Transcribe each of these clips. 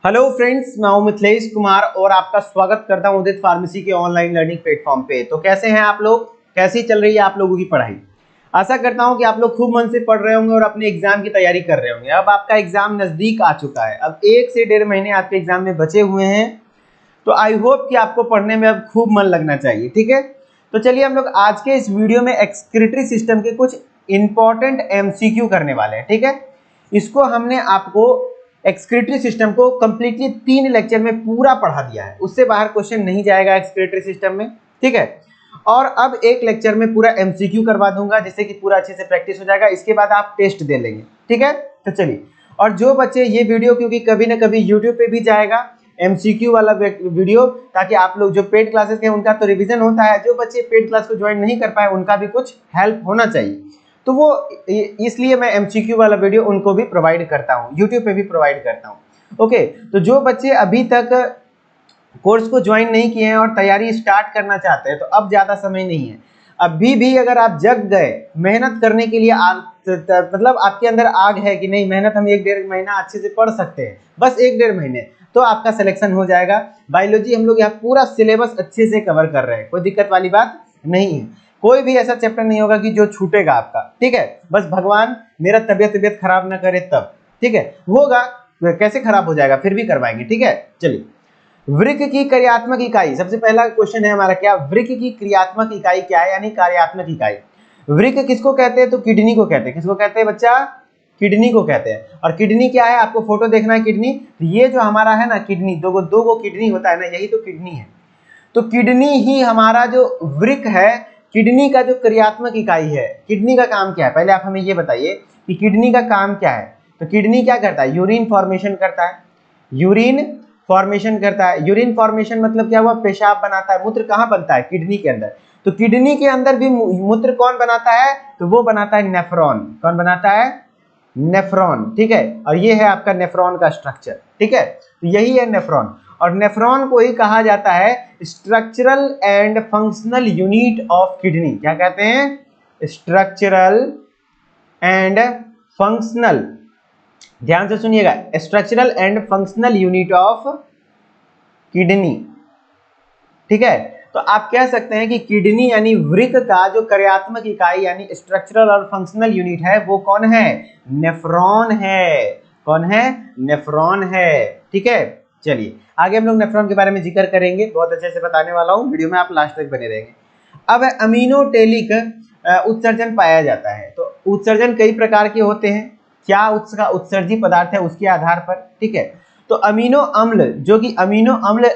Hello friends, मैं हूं मिथिलेश कुमार और आपका स्वागत करता हूं उदित फार्मेसी के ऑनलाइन लर्निंग प्लेटफॉर्म पे। तो कैसे हैं आप लोग? कैसी चल रही है आप लोगों की पढ़ाई? आशा करता हूं कि आप लोग खूब मन से पढ़ रहे होंगे और अपने एग्जाम की तैयारी कर रहे होंगे। अब आपका एग्जाम नजदीक आ चुका है, अब 1 से 1.5 महीने आपके एग्जाम में बचे हुए हैं। तो आई होप कि आपको पढ़ने में अब खूब मन लगना चाहिए। ठीक है, तो चलिए हम लोग आज के इस वीडियो में एक्सक्रीटरी सिस्टम के कुछ इंपॉर्टेंट एमसीक्यू करने वाले हैं। ठीक है, इसको हमने आपको एक्सक्रीटरी सिस्टम को कंप्लीटली 3 लेक्चर में पूरा पढ़ा दिया है, उससे बाहर क्वेश्चन नहीं जाएगा एक्सक्रीटरी सिस्टम में। ठीक है, और अब एक लेक्चर में पूरा एमसीक्यू करवा दूंगा जिससे कि पूरा अच्छे से प्रैक्टिस हो जाएगा। इसके बाद आप टेस्ट दे लेंगे। ठीक है, तो चलिए, और जो बच्चे ये वीडियो क्योंकि कभी ना कभी यूट्यूब पे भी जाएगा एमसीक्यू वाला वीडियो, ताकि आप लोग जो पेड क्लासेस हैं उनका तो रिवीजन होता है, जो बच्चे पेड क्लास को ज्वाइन नहीं कर पाए उनका भी कुछ हेल्प होना चाहिए। तो वो इसलिए मैं एमसीक्यू वाला वीडियो उनको भी प्रोवाइड करता हूँ, यूट्यूब पे भी प्रोवाइड करता हूँ। ओके, तो जो बच्चे अभी तक कोर्स को ज्वाइन नहीं किए हैं और तैयारी स्टार्ट करना चाहते हैं तो अब ज़्यादा समय नहीं है। अभी भी अगर आप जग गए, मेहनत करने के लिए मतलब आपके अंदर आग है कि नहीं मेहनत हम 1-1.5 महीना अच्छे से पढ़ सकते हैं, बस 1-1.5 महीने, तो आपका सिलेक्शन हो जाएगा। बायोलॉजी हम लोग यहाँ पूरा सिलेबस अच्छे से कवर कर रहे हैं, कोई दिक्कत वाली बात नहीं है। कोई भी ऐसा चैप्टर नहीं होगा कि जो छूटेगा आपका। ठीक है, बस भगवान मेरा तबियत खराब ना करे तब। ठीक है, होगा, कैसे खराब हो जाएगा, फिर भी करवाएंगे। ठीक है, चलिए, वृक्क की क्रियात्मक इकाई, सबसे पहला क्वेश्चन है हमारा क्या, वृक्क की क्रियात्मक इकाई क्या है, यानी कार्यात्मक इकाई। वृक्क किसको कहते हैं? तो किडनी को कहते हैं। किसको कहते हैं बच्चा? किडनी को कहते हैं। और किडनी क्या है, आपको फोटो देखना है किडनी, ये जो हमारा है ना किडनी, दो गो किडनी होता है ना, यही तो किडनी है। तो किडनी ही हमारा जो वृक्क है, किडनी का जो क्रियात्मक इकाई है। किडनी का काम क्या है, पहले आप हमें ये बताइए कि किडनी का काम क्या है। तो किडनी क्या करता है? यूरिन फॉर्मेशन करता है। यूरिन फॉर्मेशन करता है। यूरिन फॉर्मेशन मतलब क्या हुआ? पेशाब बनाता है। मूत्र कहाँ बनता है? किडनी के अंदर। तो किडनी के अंदर भी मूत्र कौन बनाता है? तो वो बनाता है नेफ्रॉन। कौन बनाता है? नेफ्रॉन। ठीक है, और ये है आपका नेफ्रॉन का स्ट्रक्चर। ठीक है, तो यही है नेफ्रॉन। और नेफ्रॉन को ही कहा जाता है structural and functional unit of kidney. क्या कहते हैं? स्ट्रक्चरल एंड फंक्शनल, ध्यान से सुनिएगा, structural and functional unit of kidney. ठीक है, तो आप कह सकते हैं कि किडनी यानी वृक्क का जो कार्यात्मक इकाई यानी स्ट्रक्चरल और फंक्शनल यूनिट है वो कौन है? नेफ्रॉन है। कौन है? नेफ्रॉन है। ठीक है, चलिए आगे हम लोग नेफ्रॉन के बारे में जिक्र करेंगे, बहुत अच्छे से बताने वाला हूं, वीडियो में आप लास्ट तक बने रहेंगे। अब अमीनोटेलिक उत्सर्जन पाया जाता है। तो उत्सर्जन कई प्रकार के होते हैं, क्या उसका उत्सर्जी पदार्थ है उसके आधार पर। ठीक है, तो अमीनो अम्ल, जो कि अमीनो अम्ल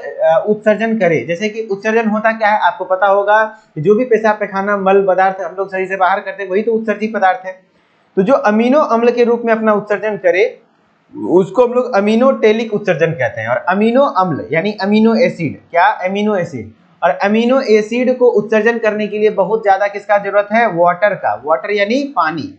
उत्सर्जन करे, जैसे कि उत्सर्जन होता क्या है आपको पता होगा, जो भी पेशाब पैखाना मल पदार्थ हम लोग सही से बाहर करते हैं वही तो उत्सर्जी पदार्थ है। तो जो अमीनो अम्ल के रूप में अपना उत्सर्जन करे उसको हम लोग अमीनोटेलिक उत्सर्जन कहते हैं। और अमीनो अम्ल यानी अमीनो एसिड, क्या? Amino acid. और अमीनो एसिड को उत्सर्जन करने के लिए बहुत ज्यादा किसका जरूरत है? वाटर का। वाटर यानी पानी,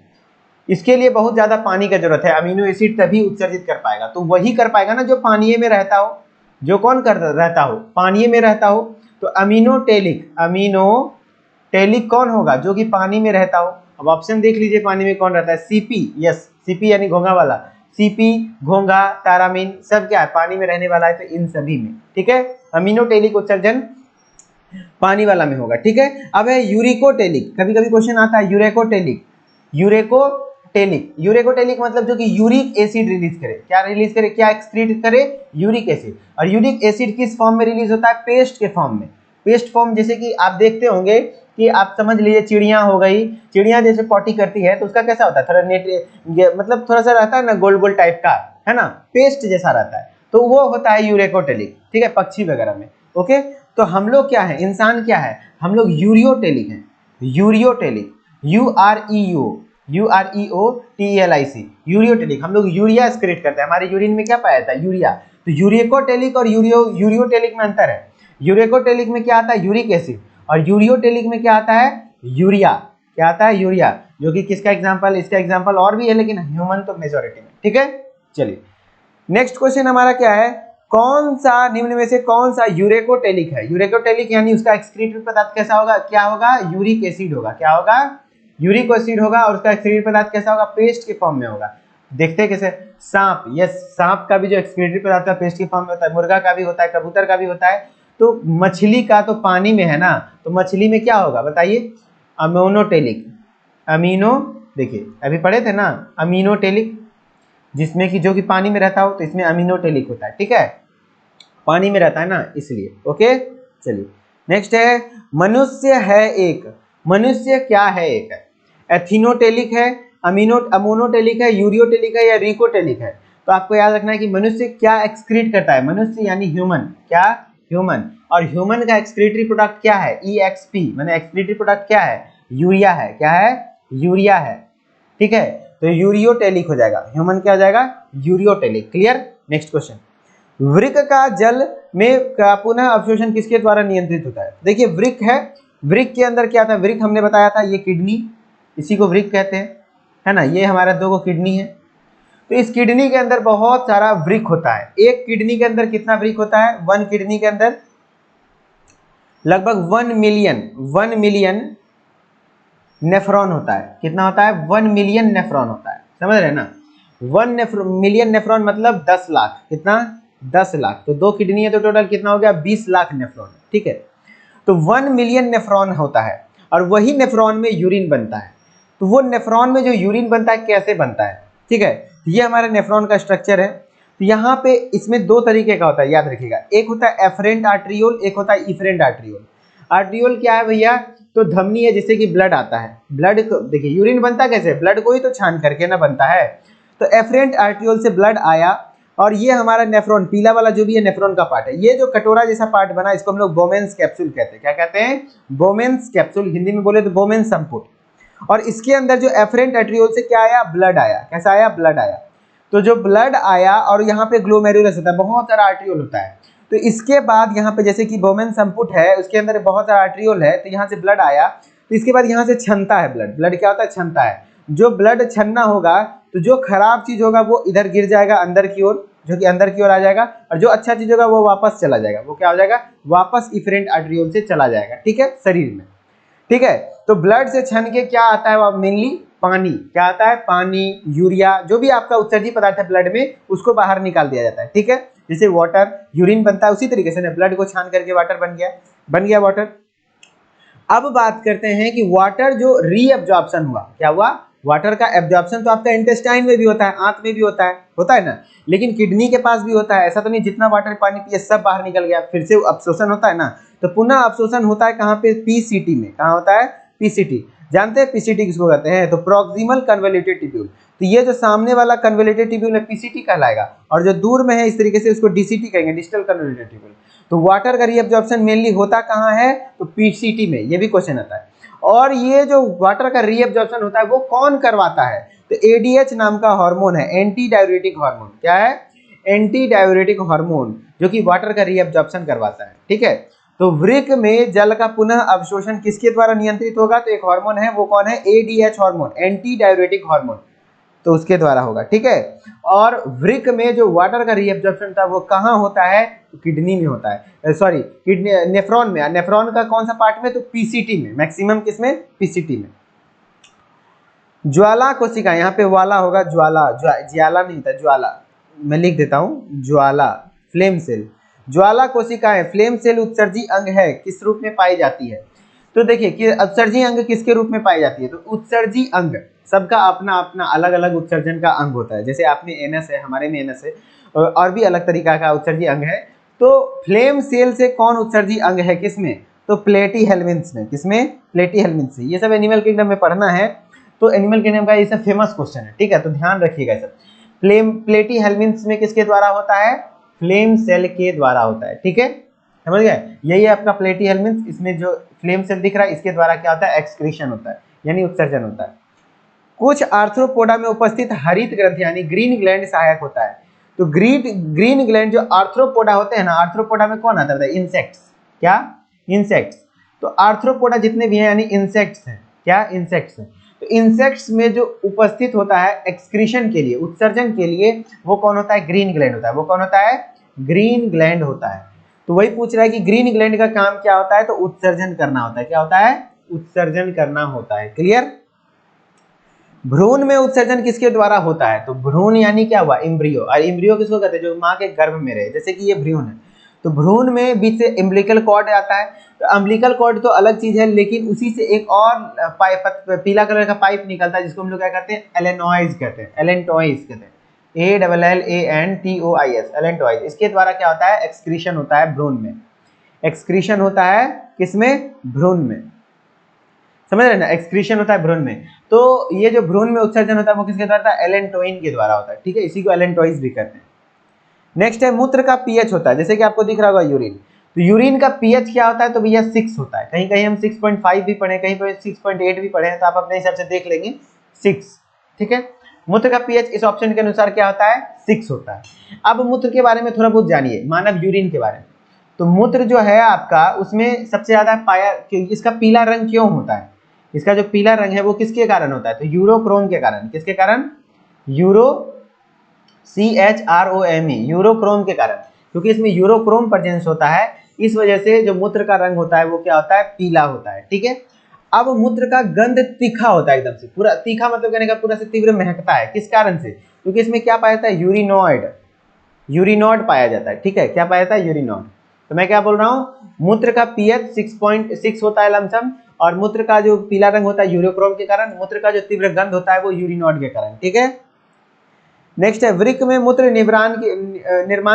इसके लिए बहुत ज्यादा पानी का जरूरत है। अमीनो एसिड तभी उत्सर्जित कर पाएगा, तो वही कर पाएगा ना जो पानी में रहता हो। जो कौन कर रहता हो? पानी में रहता हो। तो अमीनोटेलिक, अमीनोटेलिक कौन होगा? जो कि पानी में रहता हो। अब ऑप्शन देख लीजिए, पानी में कौन रहता है? सीपी। यस, सीपी यानी घोंघा वाला। सीपी, घोंघा, तारामीन सब क्या है? पानी में रहने वाला है, तो इन सभी में। ठीक है, अमीनोटेलिक उत्सर्जन पानी वाला में होगा। ठीक है, अब है यूरिकोटेलिक। कभी कभी क्वेश्चन आता है यूरेकोटेलिक। यूरेकोटेलिक मतलब जो कि यूरिक एसिड रिलीज करे। क्या रिलीज करे? क्या एक्सक्रीट करे? Uric acid. और यूरिक एसिड किस फॉर्म में रिलीज होता है? पेस्ट के फॉर्म में। पेस्ट फॉर्म, जैसे कि आप देखते होंगे कि आप समझ लीजिए चिड़िया हो गई, चिड़िया जैसे पॉटी करती है तो उसका कैसा होता है? थोड़ा नेट मतलब थोड़ा सा रहता है ना, गोल गोल टाइप का, है ना, पेस्ट जैसा रहता है, तो वो होता है यूरेकोटेलिक। ठीक है, पक्षी वगैरह में। ओके, तो हम लोग क्या है? इंसान क्या है? हम लोग यूरियोटेलिक हैं। Ureotelic, UREOTELIC, ureotelic. हम लोग यूरिया एक्सक्रीट करते हैं, हमारे यूरिन में क्या पाया जाता है? यूरिया। तो यूरेकोटेलिक और यूरियोटेलिक में अंतर है। यूरेकोटेलिक में क्या आता है? Uric acid. और यूरियोटेलिक में क्या आता है? यूरिया। क्या आता है? यूरिया, जो कि किसका एग्जाम्पल? इसका एग्जाम्पल और भी है लेकिन ह्यूमन तो मेजोरिटी में। ठीक है, चलिए नेक्स्ट क्वेश्चन हमारा क्या है, कौन सा निम्न में से कौन सा यूरेकोटेलिक है? यूरेकोटेलिक यानी उसका एक्सक्रीटेड पदार्थ कैसा होगा? क्या होगा? यूरिक एसिड होगा। क्या होगा? यूरिक एसिड होगा। और उसका एक्सक्रीटेड पदार्थ कैसा होगा? पेस्ट के फॉर्म में होगा। देखते हैं कैसे, सांप, यस, सांप का भी जो एक्सक्रीटरी पदार्थ है पेस्ट की फॉर्म में होता है, मुर्गा का भी होता है, कबूतर का भी होता है, तो मछली का तो पानी में है ना, तो मछली में क्या होगा बताइए, अमोनोटेलिक, अमीनो, देखिए अभी पढ़े थे ना अमीनोटेलिक, जिसमें कि जो कि पानी में रहता हो तो इसमें अमीनोटेलिक होता है, ठीक है, पानी में रहता है ना इसलिए, ओके। चलिए नेक्स्ट है, मनुष्य है एक, मनुष्य क्या है एक, एथिनोटेलिक है, अमोनोटेलिक है, यूरियोटेलिक है या रिकोटेलिक है। तो आपको याद रखना है कि मनुष्य क्या एक्सक्रीट करता है, मनुष्य यानी ह्यूमन, क्या, ह्यूमन, और ह्यूमन का एक्सक्रीटरी प्रोडक्ट क्या है, EXP, माने एक्सक्रीटरी प्रोडक्ट क्या है, यूरिया है, क्या है, यूरिया है, ठीक है। तो यूरियोटेलिक हो जाएगा, ह्यूमन क्या हो जाएगा, यूरियोटेलिक, क्लियर। नेक्स्ट क्वेश्चन, वृक्क का जल में का पुनः अवशोषण किसके द्वारा नियंत्रित होता है। देखिए वृक्क है, वृक्क के अंदर क्या था, वृक्क हमने बताया था ये किडनी, इसी को वृक्क कहते हैं, है ना, ये हमारा 2 किडनी है, तो इस किडनी के अंदर बहुत सारा वृक्क होता है। एक किडनी के अंदर कितना वृक्क होता है, 1 किडनी के अंदर लगभग 1 मिलियन नेफ्रॉन होता है। कितना होता है, 1 मिलियन नेफ्रॉन होता है, समझ रहे हैं ना, 1 मिलियन नेफ्रॉन मतलब 10 लाख, कितना, 10 लाख, तो 2 किडनी है तो टोटल कितना हो गया, 20 लाख नेफ्रॉन, ठीक है। तो 1 मिलियन नेफ्रॉन होता है और वही नेफ्रॉन में यूरिन बनता है। तो वो नेफ्रॉन में जो यूरिन बनता है कैसे बनता है, ठीक है, ये हमारे नेफ्रॉन का स्ट्रक्चर है। तो यहाँ पे इसमें 2 तरीके का होता है, याद रखिएगा, एक होता है एफरेंट आर्ट्रियोल, एक होता है इफरेंट आर्ट्रियोल। आर्ट्रियोल क्या है भैया, तो धमनी है जिससे कि ब्लड आता है, ब्लड को देखिए यूरिन बनता कैसे, ब्लड को ही तो छान करके ना बनता है। तो एफरेंट आर्ट्रियोल से ब्लड आया और ये हमारा नेफ्रॉन, पीला वाला जो भी है नेफ्रॉन का पार्ट है, ये जो कटोरा जैसा पार्ट बना इसको हम लोग बोमेन्स कैप्सूल कहते हैं। क्या कहते हैं, बोमेन्स कैप्सूल, हिंदी में बोले तो बोमेन्स संपुट। और इसके अंदर जो एफरेंट आर्ट्रियोल से क्या आया, ब्लड आया, कैसा आया, ब्लड आया। तो जो ब्लड आया और यहाँ पे ग्लोमेरुलस होता है, बहुत सारा आर्ट्रियोल होता है। तो इसके बाद यहाँ पे जैसे कि बोमेन संपुट है, उसके अंदर बहुत सारा आर्ट्रियोल है, तो यहाँ से ब्लड आया, तो इसके बाद यहाँ से छनता है ब्लड, ब्लड क्या होता है, छनता है। जो ब्लड छनना होगा तो जो खराब चीज होगा वो इधर गिर जाएगा अंदर की ओर, जो कि अंदर की ओर आ जाएगा, और जो अच्छा चीज होगा वो वापस चला जाएगा, वो क्या हो जाएगा, वापस इफरेंट आर्ट्रियोल से चला जाएगा, ठीक है, शरीर में, ठीक है। तो ब्लड से छन के क्या आता है, मेनली पानी, क्या आता है, पानी, यूरिया, जो भी आपका उत्सर्जी पदार्थ है ब्लड में उसको बाहर निकाल दिया जाता है, ठीक है। जैसे वाटर, यूरिन बनता है उसी तरीके से ना, ब्लड को छान करके वाटर बन गया वाटर। अब बात करते हैं कि वाटर जो रीअब्जॉर्प्शन हुआ, क्या हुआ, वाटर का एब्जॉर्प्शन तो आपका इंटेस्टाइन में भी होता है, आंत में भी होता है ना, लेकिन किडनी के पास भी होता है। ऐसा तो नहीं जितना वाटर पानी पिए सब बाहर निकल गया, फिर से अब्सॉर्प्शन होता है ना, तो पुनः अब्सॉर्प्शन होता है कहाँ पे, पीसीटी में। कहाँ होता है, पीसीटी। जानते हैं पीसीटी किसको कहते हैं, तो प्रॉक्सिमल कन्वोल्यूटेड ट्यूब्यूल। तो ये जो सामने वाला कन्वोल्यूटेड ट्यूब्यूल है पीसीटी कहलाएगा, और जो दूर में है इस तरीके से उसको डीसीटी कहेंगे, डिस्टल कन्वोल्यूटेड ट्यूब्यूल। तो वाटर का रीअब्जॉर्प्शन मेनली होता कहाँ है, तो पीसीटी में, ये भी क्वेश्चन आता है। और ये जो वाटर का रीअब्जॉर्प्शन होता है वो कौन करवाता है, तो एडीएच नाम का हार्मोन है, एंटी डाययूरेटिक हार्मोन। क्या है, एंटी डाययूरेटिक हार्मोन, जो कि वाटर का रीअब्जॉर्प्शन करवाता है, ठीक है। तो वृक्क में जल का पुनः अवशोषण किसके द्वारा नियंत्रित होगा, तो एक हार्मोन है, वो कौन है, ADH hormone, anti diuretic hormone, तो उसके द्वारा होगा, ठीक है। और वृक्क में जो वाटर का रीअब्जॉर्प्शन था वो कहाँ होता है, तो किडनी में होता है, सॉरी किडनी, नेफ्रॉन में। नेफ्रॉन का कौन सा पार्ट में, तो पीसीटी में, मैक्सिमम किसमें, पीसीटी में। ज्वाला कोशिका, यहाँ पे वाला होगा, ज्वाला, ज्वाला नहीं था, ज्वाला, मैं लिख देता हूँ, ज्वाला, फ्लेम सेल। ज्वाला कोशिकाएं फ्लेम सेल उत्सर्जी अंग है, किस रूप में पाई जाती है, तो देखिए कि उत्सर्जी अंग किसके रूप में पाई जाती है, तो उत्सर्जी अंग सबका अपना अपना अलग अलग उत्सर्जन का अंग होता है। जैसे आप में एनएस है, हमारे में एनएस है, और भी अलग तरीका का उत्सर्जी अंग है। तो फ्लेम सेल से कौन उत्सर्जी अंग है, किसमें, तो प्लेटी हेल्मिन्थ्स में। किसमें, प्लेटी हेल्मिन्थ्स से। ये सब एनिमल किंगडम में पढ़ना है, तो एनिमल किंगडम का ये सब फेमस क्वेश्चन है, ठीक है, तो ध्यान रखिएगा सब। प्लेटी हेल्मिन्थ्स में किसके द्वारा होता है, फ्लेम सेल के द्वारा होता है, ठीक है, समझ गए। यही है आपका प्लेटी हेल्मिन्थ्स। इसमें जो फ्लेम सेल दिख रहा है इसके द्वारा क्या होता है, एक्सक्रीशन होता है, यानी उत्सर्जन होता है। कुछ आर्थ्रोपोडा में उपस्थित हरित ग्रंथि यानी ग्रीन ग्लैंड सहायक होता है। तो ग्रीन ग्लैंड जो आर्थ्रोपोडा होते हैं ना, आर्थ्रोपोडा में कौन आता है, इंसेक्ट्स। क्या, इंसेक्ट्स। तो आर्थ्रोपोडा जितने भी हैं यानी इंसेक्ट्स हैं, क्या, इंसेक्ट्स हैं। तो इंसेक्ट्स में जो उपस्थित होता है एक्सक्रीशन के लिए, उत्सर्जन के लिए, वो कौन होता है, ग्रीन ग्लैंड होता है। वो कौन होता है, ग्रीन ग्लैंड होता है। तो वही पूछ रहा है कि ग्रीन ग्लैंड का काम क्या होता है, तो उत्सर्जन करना होता है। क्या होता है, उत्सर्जन करना होता है, क्लियर। भ्रूण में उत्सर्जन किसके द्वारा होता है? तो भ्रूण यानी क्या हुआ? एम्ब्रियो। और एम्ब्रियो किसको कहते हैं? जो माँ के गर्भ में रहे, जैसे कि ये भ्रूण है, तो भ्रूण में बीच से अम्बिलिकल कॉर्ड आता है। तो अम्बिलिकल कॉर्ड तो अलग चीज है, लेकिन उसी से एक और पाइप, पीला कलर का पाइप निकलता है, जिसको हम लोग क्या कहते हैं? एलेनॉइज कहते हैं, एलेंटॉइज कहते हैं, ALLANTOIS, एलेंटॉइज। इसके द्वारा क्या होता है? एक्सक्रीशन होता है भ्रूण में। एक्सक्रीशन होता है किसमें? भ्रूण में। समझ रहे ना? एक्सक्रीशन होता है भ्रूण में। तो ये जो भ्रूण में उत्सर्जन होता है वो किसके द्वारा? एलेंटोइन के द्वारा होता है, ठीक है, इसी को एलेंटॉइज भी कहते हैं। नेक्स्ट है मूत्र का पीएच होता है, जैसे कि आपको दिख रहा होगा यूरिन। तो यूरिन का पीएच क्या होता है? तो भैया 6 होता है। कहीं कहीं हम 6.5 भी पढ़े, कहीं पर 6.8 भी पढ़े हैं, तो आप अपने हिसाब से देख लेंगे 6, ठीक है। मूत्र का पीएच इस ऑप्शन के अनुसार क्या होता है? 6 होता है। अब मूत्र के बारे में थोड़ा बहुत जानिए, मानव यूरिन के बारे में। तो मूत्र जो है आपका, उसमें सबसे ज्यादा पाया, इसका पीला रंग क्यों होता है? इसका जो पीला रंग है वो किसके कारण होता है? तो यूरोक्रोम के कारण। किसके कारण? CHROME, यूरोक्रोम के कारण। क्योंकि इसमें यूरोक्रोम प्रेजेंस होता है, इस वजह से जो मूत्र का रंग होता है वो क्या होता है? पीला होता है, ठीक है। अब मूत्र का गंध तीखा होता है, एकदम से पूरा तीखा, मतलब कहने का पूरा से तीव्र महकता है। किस कारण से? क्योंकि इसमें क्या पाया जाता है? यूरिनॉइड, यूरिनॉइड पाया जाता है, ठीक है। क्या पाया जाता है? यूरिनॉइड। तो मैं क्या बोल रहा हूँ? मूत्र का पीएच 6.6 होता है लमसम, और मूत्र का जो पीला रंग होता है यूरोक्रोम के कारण, मूत्र का जो तीव्र गंध होता है वो यूरिनॉइड के कारण, ठीक है। नेक्स्ट है वृक्क में मूत्र निर्माण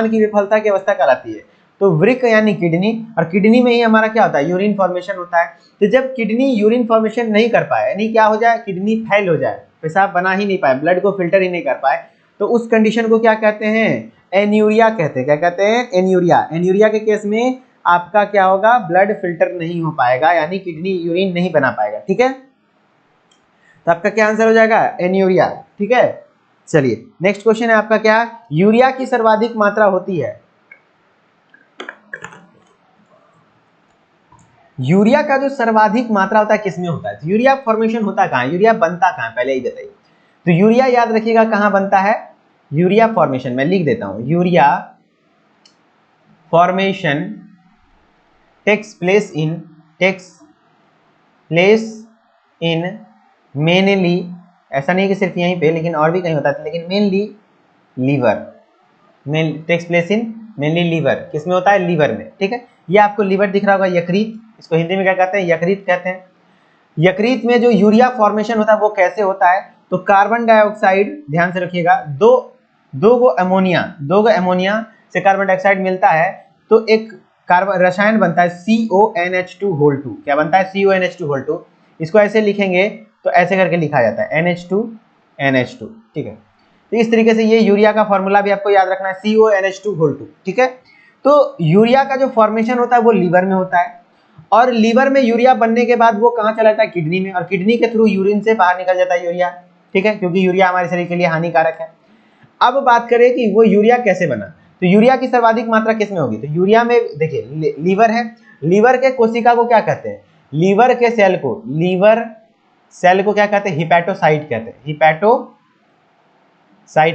की विफलता की अवस्था कहलाती है। तो वृक्क यानी किडनी, और किडनी में ही हमारा क्या होता है? यूरिन फॉर्मेशन होता है। तो जब किडनी यूरिन फॉर्मेशन नहीं कर पाए, यानी क्या हो जाए? किडनी फेल हो जाए, पेशाब बना ही नहीं पाए, ब्लड को फिल्टर ही नहीं कर पाए, तो उस कंडीशन को क्या कहते हैं? एन्यूरिया कहते हैं। क्या कहते हैं? एन्यूरिया। एन्यूरिया के केस में आपका क्या होगा? ब्लड फिल्टर नहीं हो पाएगा, यानी किडनी यूरिन नहीं बना पाएगा, ठीक है। तो आपका क्या आंसर हो जाएगा? एन्यूरिया, ठीक है। चलिए नेक्स्ट क्वेश्चन है आपका, क्या यूरिया की सर्वाधिक मात्रा होती है? यूरिया का जो सर्वाधिक मात्रा होता है किसमें होता है? तो यूरिया फॉर्मेशन होता कहाँ है? यूरिया बनता कहाँ है? पहले ही बताइए। तो यूरिया याद रखिएगा कहाँ बनता है? यूरिया फॉर्मेशन, मैं लिख देता हूं, urea formation takes place in mainly, ऐसा नहीं कि सिर्फ यहीं पे, लेकिन और भी कहीं होता है, लेकिन mainly liver, takes place in mainly liver. किसमें होता है? लीवर में, ठीक है। ये आपको लीवर दिख रहा होगा, यकृत, इसको हिंदी में क्या कहते हैं? यकृत कहते हैं। यकृत में जो यूरिया फॉर्मेशन होता है वो कैसे होता है? तो कार्बन डाइऑक्साइड, ध्यान से रखिएगा, दो गो अमोनिया से कार्बन डाइऑक्साइड मिलता है, तो एक कार्बन रसायन बनता है CONH2 क्या बनता है? CONH2। इसको ऐसे लिखेंगे तो ऐसे करके लिखा जाता है NH2, ठीक है। तो इस तरीके से ये यूरिया का फॉर्मूला भी आपको याद रखना है, CONH2, ठीक है। तो यूरिया का जो फॉर्मेशन होता है वो लीवर में होता है, और लीवर में यूरिया बनने के बाद वो कहाँ चला जाता है? किडनी में, और किडनी के थ्रू यूरिन से बाहर निकल जाता है यूरिया, ठीक है, क्योंकि यूरिया हमारे शरीर के लिए हानिकारक है। अब बात करें कि वो यूरिया कैसे बना, तो यूरिया की सर्वाधिक मात्रा किसमें होगी? तो यूरिया में देखिए लीवर है, लीवर के कोशिका को क्या कहते हैं? लीवर के सेल को क्या कहते हैं? हिपैटोसाइट कहते हैं, हिपैटोसाइट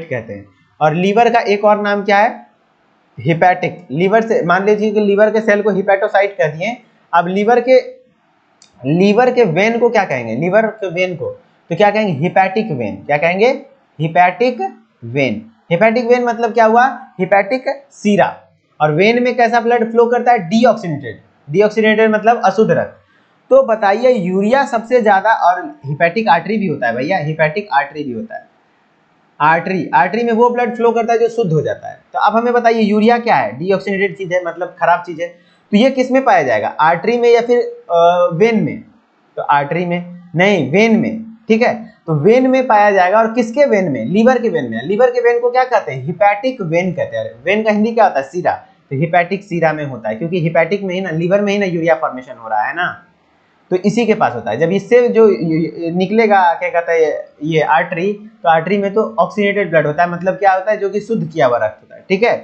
कहते हैं। और लीवर का एक और नाम क्या है? हिपैटिक। लीवर से, मान लीजिए कि लीवर के सेल को हिपैटोसाइट कह दिए, अब लीवर के वेन को क्या कहेंगे? लीवर के वेन को तो क्या कहेंगे? Hepatic vein. क्या कहेंगे? Hepatic vein. हिपैटिक वेन मतलब क्या हुआ? हिपैटिक सीरा। और वेन में कैसा ब्लड फ्लो करता है? डीऑक्सीनेटेड मतलब अशुद्ध रक्त। तो बताइए यूरिया सबसे ज्यादा, और हिपैटिक आर्टरी भी होता है भैया, हिपैटिक आर्टरी भी होता है। आर्टरी में वो ब्लड फ्लो करता है जो शुद्ध हो जाता है। तो अब हमें बताइए यूरिया क्या है? डीऑक्सीनेटेड चीज है, मतलब खराब चीज है। तो ये किस में पाया जाएगा? आर्टरी में या फिर वेन में? तो आर्टरी में नहीं, वेन में, ठीक है। तो वेन में पाया जाएगा, और किसके वेन में? लीवर के वेन में। लीवर के वेन को क्या कहते हैं? हिपैटिक वेन कहते हैं। वेन का हिंदी क्या होता है? सीरा। तो हिपैटिक सीरा में होता है, क्योंकि हिपैटिक में ही ना, लीवर में ही ना यूरिया फॉर्मेशन हो रहा है ना, तो इसी के पास होता है। जब इससे जो निकलेगा क्या कहता है ये आर्टरी, तो आर्टरी में तो ऑक्सीनेटेड ब्लड होता है, मतलब क्या होता है? जो कि शुद्ध किया हुआ रक्त होता है, ठीक है।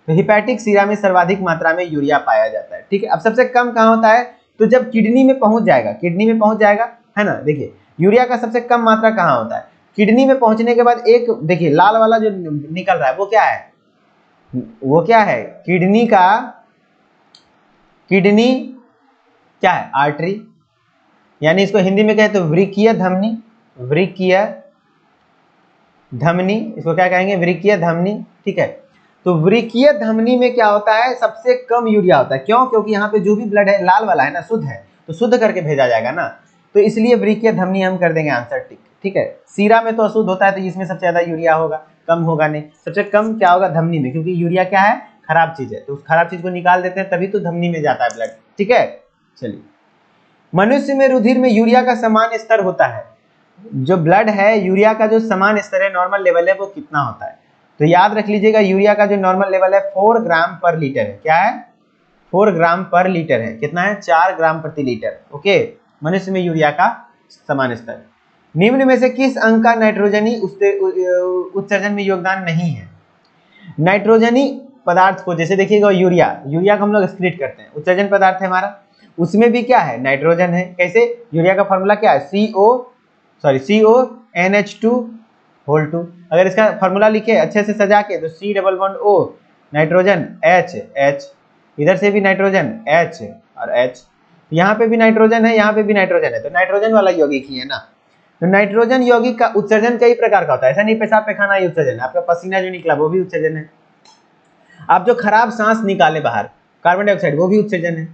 तो हिपैटिक सीरा में सर्वाधिक मात्रा में यूरिया पाया जाता है, ठीक है। अब सबसे कम कहाँ होता है? तो जब किडनी में पहुंच जाएगा, है ना। देखिए यूरिया का सबसे कम मात्रा कहाँ होता है? किडनी में पहुंचने के बाद एक देखिए लाल वाला जो निकल रहा है वो क्या है? किडनी क्या है? आर्टरी, यानी इसको हिंदी में कहे तो वृक्कीय धमनी, इसको क्या कहेंगे, वृक्कीय धमनी, ठीक है। तो वृक्कीय धमनी में क्या होता है, सबसे कम यूरिया होता है। क्यों? क्योंकि यहाँ पे जो भी ब्लड है लाल वाला है ना, शुद्ध है, तो शुद्ध करके भेजा जाएगा ना, तो इसलिए वृक्कीय धमनी हम कर देंगे आंसर टिक, ठीक है। सीरा में तो अशुद्ध होता है, तो इसमें सबसे ज्यादा यूरिया होगा, कम होगा नहीं। सबसे कम क्या होगा, धमनी में, क्योंकि यूरिया क्या है, खराब चीज है, तो उस खराब चीज को निकाल देते हैं, तभी तो धमनी में जाता है ब्लड, ठीक है। चलिए, मनुष्य में रुधिर में यूरिया का समान स्तर होता है। जो ब्लड है, यूरिया का जो समान स्तर है, नॉर्मल लेवल है, वो कितना होता है? तो याद रख लीजिएगा, यूरिया का जो नॉर्मल लेवल है 4 ग्राम पर लीटर है। क्या है? 4 ग्राम पर लीटर है। कितना है? 4 ग्राम प्रति लीटर। ओके, मनुष्य में यूरिया का समान स्तर। निम्न में से किस अंग का नाइट्रोजनी उत्सर्जन में योगदान नहीं है? नाइट्रोजनी पदार्थ को, जैसे देखिएगा यूरिया, यूरिया को हम लोग एक्सक्रीट करते हैं, उत्सर्जन पदार्थ है हमारा, उसमें भी क्या है, नाइट्रोजन है। कैसे? यूरिया का फॉर्मूला क्या है, CONH2 अगर इसका फॉर्मूला लिखे अच्छे से सजा के, तो C double bond O, nitrogen H, इधर से भी नाइट्रोजन H और H, यहाँ पे भी नाइट्रोजन है, यहाँ पे भी नाइट्रोजन है, तो नाइट्रोजन वाला यौगिक ही है ना। तो नाइट्रोजन यौगिक का उत्सर्जन कई प्रकार का होता है, ऐसा नहीं पेशाब पैखाना ही उत्सर्जन है, आपका पसीना जो निकला वो भी उत्सर्जन है, आप जो खराब सांस निकाले बाहर, कार्बन डाइऑक्साइड, वो भी उत्सर्जन है।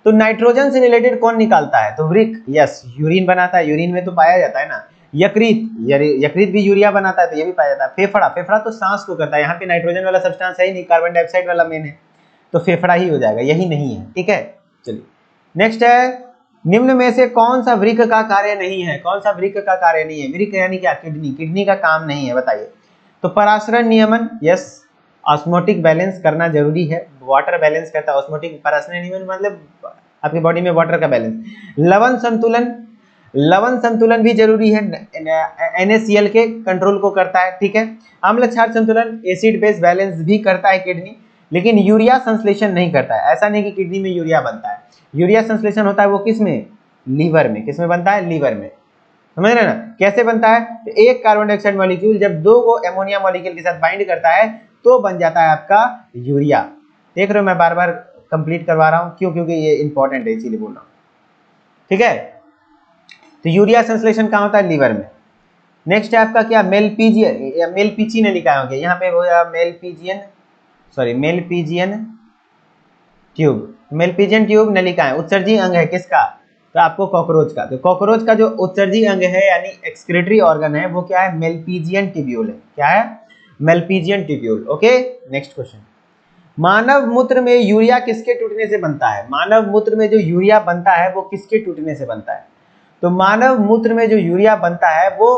तो नाइट्रोजन से रिलेटेड कौन निकालता है? तो वृक्क, यस, यूरिन बनाता है, यूरिन में तो पाया जाता है ना। यकृत भी यूरिया बनाता है, तो ये भी पाया जाता है। फेफड़ा तो सांस को करता है, यहाँ पे नाइट्रोजन वाला सब्सटेंस है ही नहीं, कार्बन डाइऑक्साइड वाला मेन है, तो फेफड़ा ही हो जाएगा, यही नहीं है, ठीक है। चलिए, नेक्स्ट है, निम्न में से कौन सा वृक्क का कार्य नहीं है? कौन सा वृक्क का कार्य नहीं है? वृक्क यानी क्या? किडनी का काम नहीं है, बताइए। तो परासरण नियमन, यस, ऑस्मोटिक बैलेंस करना जरूरी है, वाटर बैलेंस करता है ऑस्मोटिक, परासरण नियमन मतलब आपकी बॉडी में वाटर का बैलेंस। लवण संतुलन भी जरूरी है, NaCl के कंट्रोल को करता है, ठीक है। अम्ल क्षार संतुलन, एसिड बेस बैलेंस भी करता है किडनी, लेकिन यूरिया संश्लेषण नहीं करता है। ऐसा नहीं कि किडनी में यूरिया बनता है, यूरिया संश्लेषण होता है वो किस में? लीवर में। किस में बनता है? लीवर में। समझ रहे ना कैसे बनता है? तो एक कार्बन डाइऑक्साइड मॉलिक्यूल जब 2 को अमोनिया मॉलिक्यूल के साथ बाइंड करता है, तो बन जाता है आपका यूरिया। देख रहे हो, मैं बार बार कंप्लीट करवा रहा हूं, क्यों? क्योंकि ये इंपॉर्टेंट है, इसीलिए बोल रहा हूं, ठीक है। तो यूरिया संश्लेषण कहाँ होता है? लीवर में। नेक्स्ट है आपका क्या? मेलपीजियन लिखा होगा यहाँ पे, मेलपीजियन ट्यूब नलिका है, उत्सर्जी अंग है किसका? तो आपको कॉकरोच का। तो कॉकरोच का जो उत्सर्जी अंग है यानी एक्सक्रीटरी ऑर्गन है, वो क्या है? मेलपीजियन ट्यूब्यूल है। क्या है? Malpighian tubule. Okay, next question, मानव मूत्र में यूरिया किसके टूटने से बनता है? मानव मूत्र में जो यूरिया बनता है वो किसके टूटने से बनता है? तो मानव मूत्र में जो यूरिया बनता है वो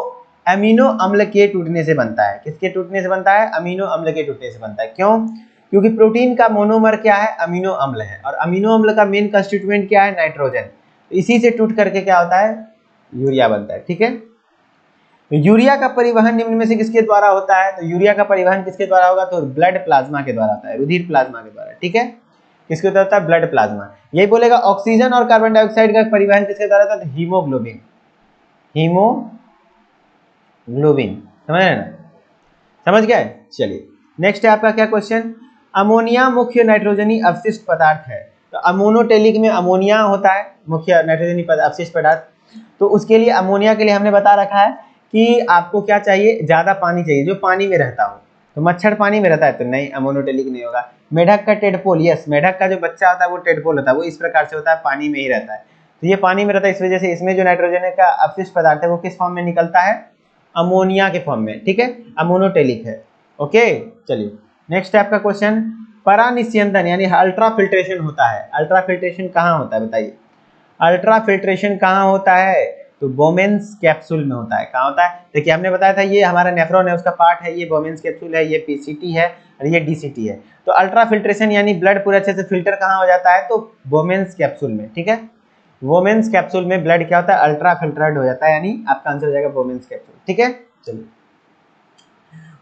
अमीनो अम्ल के टूटने से बनता है। किसके टूटने से बनता है? अमीनो अम्ल के टूटने से बनता है। क्यों? क्योंकि प्रोटीन का मोनोमर क्या है? अमीनो अम्ल है, और अमीनो अम्ल का मेन कंस्टिट्यूएंट क्या है? नाइट्रोजन। इसी से टूट करके क्या होता है? यूरिया बनता है, ठीक है। तो यूरिया का परिवहन निम्न में से किसके द्वारा होता है? तो यूरिया का परिवहन किसके द्वारा होगा? तो ब्लड प्लाज्मा के द्वारा होता है, रुधिर प्लाज्मा के द्वारा, ठीक है। किसके द्वारा होता है? Blood plasma. यही बोलेगा ऑक्सीजन और कार्बन डाइऑक्साइड का परिवहन किसके द्वारा होता है? हीमोग्लोबिन। समझ रहे ना? समझ गए? चलिए, नेक्स्ट है आपका क्या क्वेश्चन, अमोनिया मुख्य नाइट्रोजनी अवशिष्ट पदार्थ है। तो अमोनोटेलिक में अमोनिया होता है मुख्य नाइट्रोजनी अवशिष्ट पदार्थ। तो उसके लिए अमोनिया के लिए हमने बता रखा है कि आपको क्या चाहिए? ज्यादा पानी चाहिए, जो पानी में रहता हो। तो मच्छर पानी में रहता है तो नहीं, अमोनोटेलिक नहीं होगा। मेढक का टेडपोल, यस, मेढक का जो बच्चा होता है वो टेडपोल होता है, वो इस प्रकार से होता है, पानी में ही रहता है। तो ये पानी में रहता है, इस वजह से इसमें जो नाइट्रोजन का अवशिष्ट पदार्थ है वो किस फॉर्म में निकलता है? अमोनिया के फॉर्म में, ठीक है, अमोनोटेलिक है। ओके, चलिए, नेक्स्ट है आपका क्वेश्चन, परानिस्यंदन यानी अल्ट्रा फिल्ट्रेशन होता है। अल्ट्रा फिल्ट्रेशन कहाँ होता है बताइए? अल्ट्रा फिल्ट्रेशन कहाँ होता है? तो बोमेन्स कैप्सूल में होता है। कहाँ होता है? देखिए, हमने बताया था ये हमारा नेफ्रॉन है, उसका पार्ट है, ये बोमेन्स कैप्सूल है, ये पीसीटी है और ये डीसीटी है। तो अल्ट्रा फिल्ट्रेशन यानी ब्लड पूरे अच्छे से फिल्टर कहाँ हो जाता है? तो बोमेन्स कैप्सूल में, ठीक है। वोमेन्स कैप्सूल में ब्लड क्या होता है? अल्ट्रा फिल्टर्ड हो जाता है, यानी आपका आंसर हो जाएगा वोमेन्स कैप्सूल, ठीक है। चलिए,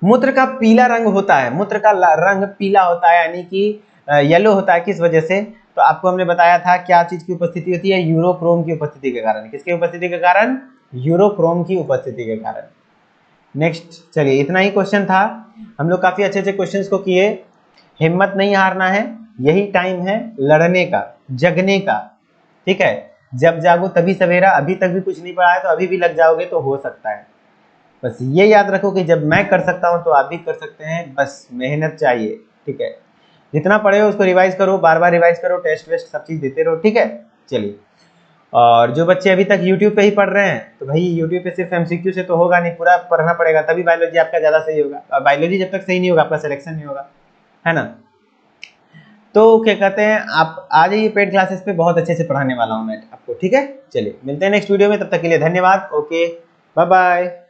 मूत्र का पीला रंग होता है, मूत्र का रंग पीला होता है यानी कि येलो होता है, किस वजह से? तो आपको हमने बताया था क्या चीज की उपस्थिति होती है? यूरोक्रोम की उपस्थिति के कारण। किसकी उपस्थिति के कारण? यूरोक्रोम की उपस्थिति के कारण। नेक्स्ट, चलिए, इतना ही क्वेश्चन था, हम लोग काफी अच्छे अच्छे क्वेश्चंस को किए। हिम्मत नहीं हारना है, यही टाइम है लड़ने का, जगने का, ठीक है। जब जागो तभी सवेरा। अभी तक भी कुछ नहीं पढ़ा है तो अभी भी लग जाओगे तो हो सकता है। बस ये याद रखो कि जब मैं कर सकता हूँ तो आप भी कर सकते हैं, बस मेहनत चाहिए, ठीक है। जितना पढ़े हो उसको रिवाइज करो, बार बार रिवाइज करो, टेस्ट वेस्ट सब चीज़ देते रहो, ठीक है। चलिए, और जो बच्चे अभी तक YouTube पे ही पढ़ रहे हैं तो भाई YouTube पे सिर्फ MCQ से तो होगा नहीं, पूरा पढ़ना पड़ेगा, तभी बायोलॉजी आपका ज़्यादा सही होगा। और बायोलॉजी जब तक सही नहीं होगा आपका सिलेक्शन नहीं होगा, है ना। तो क्या कहते हैं, आप आ जाइए पेड क्लासेस पे, बहुत अच्छे से पढ़ाने वाला हूँ मैं आपको, ठीक है। चलिए मिलते हैं नेक्स्ट वीडियो में, तब तक के लिए धन्यवाद। Okay, bye bye.